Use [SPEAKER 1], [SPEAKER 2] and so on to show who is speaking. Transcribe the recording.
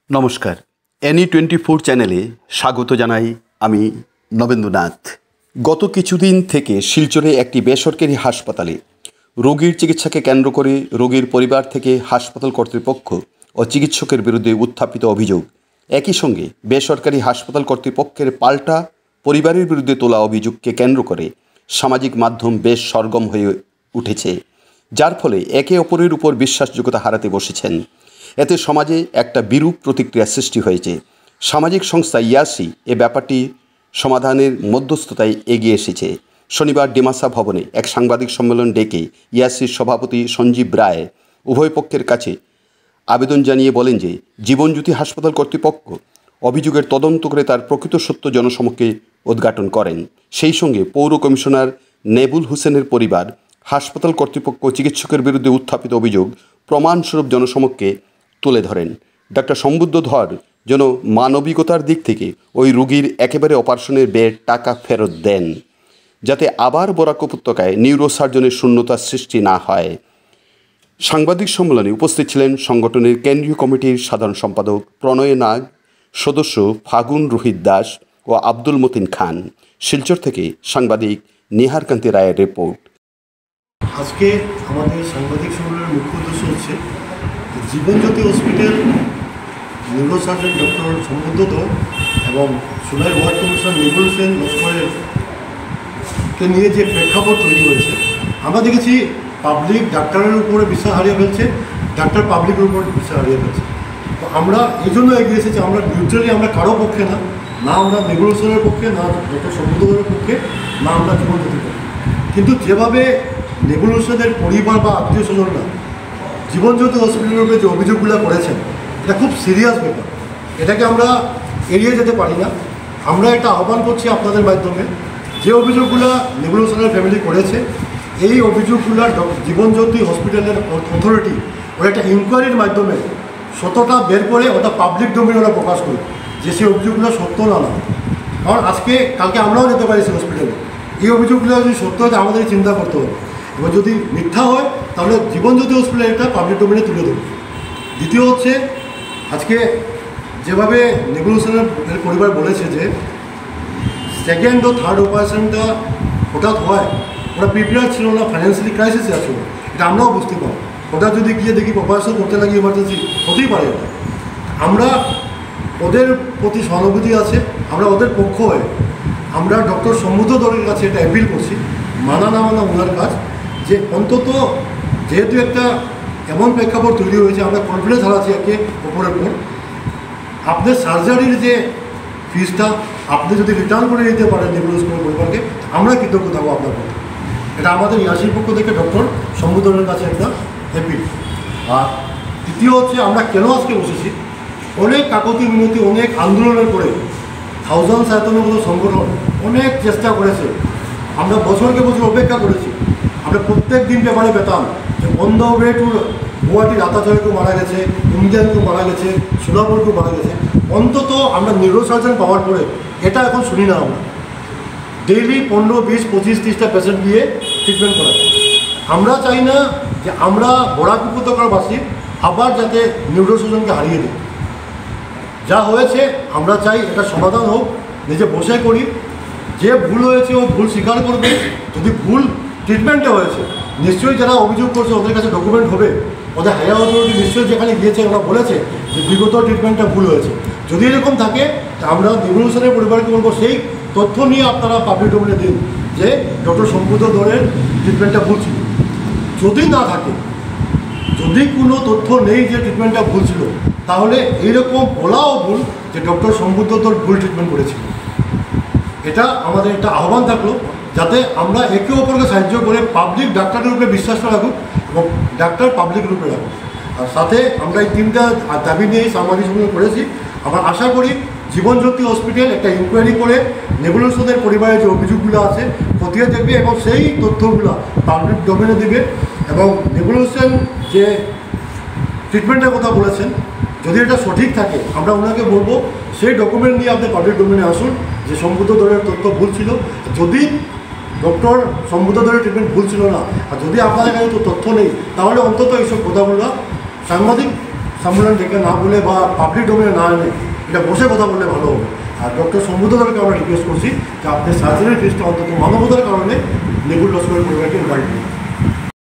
[SPEAKER 1] নমস্কার, NE24 চ্যানেলে স্বাগত জানাই। আমি নবেন্দুনাথ। গত কিছুদিন থেকে শিলচরে একটি বেসরকারি হাসপাতালে রোগীর চিকিৎসাকে কেন্দ্র করে রোগীর পরিবার থেকে হাসপাতাল কর্তৃপক্ষ ও চিকিৎসকের বিরুদ্ধে উত্থাপিত অভিযোগ, একই সঙ্গে বেসরকারি হাসপাতাল কর্তৃপক্ষের পাল্টা পরিবারের বিরুদ্ধে তোলা অভিযোগকে কেন্দ্র করে সামাজিক মাধ্যম বেশ সরগরম হয়ে উঠেছে, যার ফলে একে অপরের উপর বিশ্বাসযোগ্যতা হারাতে বসেছেন। এতে সমাজে একটা বিরূপ প্রতিক্রিয়া সৃষ্টি হয়েছে। সামাজিক সংস্থা ইয়াসি এ ব্যাপারটি সমাধানের মধ্যস্থতায় এগিয়ে এসেছে। শনিবার ডিমাসা ভবনে এক সাংবাদিক সম্মেলন ডেকে ইয়াসির সভাপতি সঞ্জীব রায় উভয় পক্ষের কাছে আবেদন জানিয়ে বলেন যে জীবনজ্যোতি হাসপাতাল কর্তৃপক্ষ অভিযোগের তদন্ত করে তার প্রকৃত সত্য জনসমক্ষে উদ্ঘাটন করেন। সেই সঙ্গে পৌর কমিশনার নেবুল হোসেনের পরিবার হাসপাতাল কর্তৃপক্ষ চিকিৎসকের বিরুদ্ধে উত্থাপিত অভিযোগ প্রমাণস্বরূপ জনসমক্ষে তুলে ধরেন। ডাক্তার সম্বুদ্ধ ধর যেন মানবিকতার দিক থেকে ওই রোগীর একেবারে অপারেশনের ব্যয়ের টাকা ফেরত দেন, যাতে আবার বরাক উপত্যকায় নিউরোসার্জনের শূন্যতার সৃষ্টি না হয়। সাংবাদিক সম্মেলনে উপস্থিত ছিলেন সংগঠনের কেন্দ্রীয় কমিটির সাধারণ সম্পাদক প্রণয় নাগ, সদস্য ফাগুন রোহিত দাস ও আব্দুল মতিন খান। শিলচর থেকে সাংবাদিক নিহারকান্তি রায়ের রিপোর্ট।
[SPEAKER 2] আজকে আমাদের সাংবাদিক সম্মেলনের মুখ্য উদ্দেশ্য হচ্ছে জীবনজ্যোতি হসপিটাল নিউরোসার্জন ডক্টর সম্বুদ্ধ ধর এবং সুলাই ওয়ার্ড কমিশনার নেবুল হোসেন লস্করেরকে নিয়ে যে প্রেক্ষাপট তৈরি হয়েছে, আমরা দেখেছি পাবলিক ডাক্তারের উপরে বিশ্বাস হারিয়ে ফেলছে, ডাক্তার পাবলিকের উপর বিশ্বাস হারিয়ে ফেলছে। তো আমরা এই জন্য এগিয়ে এসেছি, আমরা নিউট্রালি, আমরা কারো পক্ষে না, না আমরা নেবুল হোসেনের পক্ষে, না ডক্টর সম্বুদ্ধ ধরের পক্ষে, না আমরা জীবনজ্যোতির পক্ষে। কিন্তু যেভাবে নেবুল হোসেনের পরিবার বা আত্মীয় স্বজনরা জীবনজ্যোতি হসপিটালের উপরে যে অভিযোগগুলো করেছেন, এটা খুব সিরিয়াস ব্যাপার। এটাকে আমরা এড়িয়ে যেতে পারি না। আমরা এটা আহ্বান করছি আপনাদের মাধ্যমে, যে অভিযোগগুলো নেবুল হোসেনের ফ্যামিলি করেছে, এই অভিযোগগুলো জীবনজ্যোতি হসপিটালের অথরিটি ওরা একটা ইনকোয়ারির মাধ্যমে সত্যটা বের করে ওটা পাবলিক ডোমেইনে ওরা প্রকাশ করে যে সেই অভিযোগগুলো সত্য না। কারণ কালকে আমরাও যেতে পারি সেই হসপিটালে। এই অভিযোগগুলো যদি সত্য হয় আমাদের চিন্তা করতে হবে, এবং যদি মিথ্যা হয় তাহলে জীবনজ্যোতি হসপিটাল এটা পাবলিক ডোমেইনে তুলে দেবে। দ্বিতীয় হচ্ছে, আজকে যেভাবে নেবুল হোসেনের পরিবার বলেছে যে সেকেন্ড ও থার্ড অপারেশনটা হঠাৎ হয়, ওরা প্রিপেয়ার ছিল না, ফাইন্যান্সিয়ালি ক্রাইসিসে আছে, এটা আমরাও বুঝতে পারি। হঠাৎ যদি গিয়ে দেখি অপারেশন করতে লাগে ইমার্জেন্সি হতেই পারে। আমরা ওদের প্রতি সহানুভূতি আছে, আমরা ওদের পক্ষ হয়ে আমরা ডক্টর সম্বুদ্ধ ধরের কাছে এটা অ্যাপিল করছি, মানা না মানা ওনার কাজ, যে অন্তত যেহেতু একটা এমন প্রেক্ষাপট তৈরি হয়েছে, আমরা কনফিডেন্স হারাচ্ছি একে ওপরের উপর, আপনার সার্জারির যে ফিজটা আপনি যদি রিটার্ন করে নিতে পারেন নেবুল হোসেনের পরিবারকে, আমরা কৃতজ্ঞ থাকবো আপনার পক্ষে। এটা আমাদের ইয়াসির পক্ষ থেকে ডক্টর সম্বুদ্ধনের কাছে একটা অ্যাপিল। আর দ্বিতীয় হচ্ছে, আমরা কেন আজকে বসেছি, অনেক কাকতি মিনতি, অনেক আন্দোলনের পরে থাউজেন্ড সায়তনের মতো সংগঠন অনেক চেষ্টা করেছে, আমরা বছরকে বছর অপেক্ষা করেছি। আমরা প্রত্যেক দিন পেপারে পেতাম যে on the way to Guwahati রাতাচয়কেও মারা গেছে, ইন্ডিয়ানকেও মারা গেছে, সোলাপুরকেও মারা গেছে। অন্তত আমরা নিউরোসার্জন পাওয়ার পরে এটা এখন শুনি না। আমরা ডেইলি 15, 20, 25, 30টা পেশেন্ট দিয়ে ট্রিটমেন্ট করা। আমরা চাই না যে আমরা বরাক উপত্যকারবাসী আবার যাতে নিউরোসার্জনকে হারিয়ে দিই। যা হয়েছে আমরা চাই এটা সমাধান হোক, নিজে বসে করি, যে ভুল হয়েছে ও ভুল স্বীকার করবে। যদি ভুল ট্রিটমেন্টে হয়েছে, নিশ্চয়ই যারা অভিযোগ করছে ওদের কাছে ডকুমেন্ট হবে, ওদের হায়ার অথরিটি নিশ্চয়ই যেখানে গিয়েছে ওরা বলেছে যে বিগত ট্রিটমেন্টটা ভুল হয়েছে। যদি এরকম থাকে আমরা নেবুল হোসেনের পরিবারকে বলবো সেই তথ্য নিয়ে আপনারা পাবলিক ডোমেইনে দিন যে ডক্টর সম্বুদ্ধ ধরের ট্রিটমেন্টটা ভুল ছিল। যদি না থাকে, যদি কোনো তথ্য নেই যে ট্রিটমেন্টটা ভুল ছিল, তাহলে এইরকম বলাও ভুল যে ডক্টর সম্বুদ্ধ ধর ভুল ট্রিটমেন্ট করেছিল। এটা আমাদের একটা আহ্বান থাকলো, যাতে আমরা একে অপরকে সাহায্য করে পাবলিক ডাক্তারের উপরে বিশ্বাসটা রাখুক এবং ডাক্তার পাবলিকের উপরে রাখুক। আর সাথে আমরা এই তিনটা দাবি নিয়েই সাংবাদিক সম্মেলন করেছি। আমরা আশা করি জীবনজ্যোতি হসপিটাল একটা ইনকোয়ারি করে নেবুল হোসেনের পরিবারের যে অভিযোগগুলো আছে খতিয়ে দেখবে এবং সেই তথ্যগুলো পাবলিক ডোমেইনে দেবে। এবং নেবুল হোসেন যে ট্রিটমেন্টের কথা বলেছেন, যদি এটা সঠিক থাকে আমরা ওনাকে বলবো সেই ডকুমেন্ট নিয়ে আপনি পাবলিক ডোমেইনে আসুন যে সম্বুদ্ধ ধরের তথ্য ভুল ছিল। যদি ডক্টর সম্বুদ্ধ ধরের ট্রিটমেন্ট ভুল ছিল না, আর যদি আপনাদের কাছে তো তথ্য নেই, তাহলে অন্তত এইসব কথাগুলো সাংবাদিক সম্মেলন ডেকে না বলে বা পাবলিক ডোমেনে না এনে এটা বসে কথা বললে ভালো হবে। আর ডক্টর সম্বুদ্ধকে আমরা রিকোয়েস্ট করছি যে আপনি সার্জারির ফিসটা অন্তত মানবতার কারণে নেবুল লস্করের পরিবারকে ইনভাইট করুন।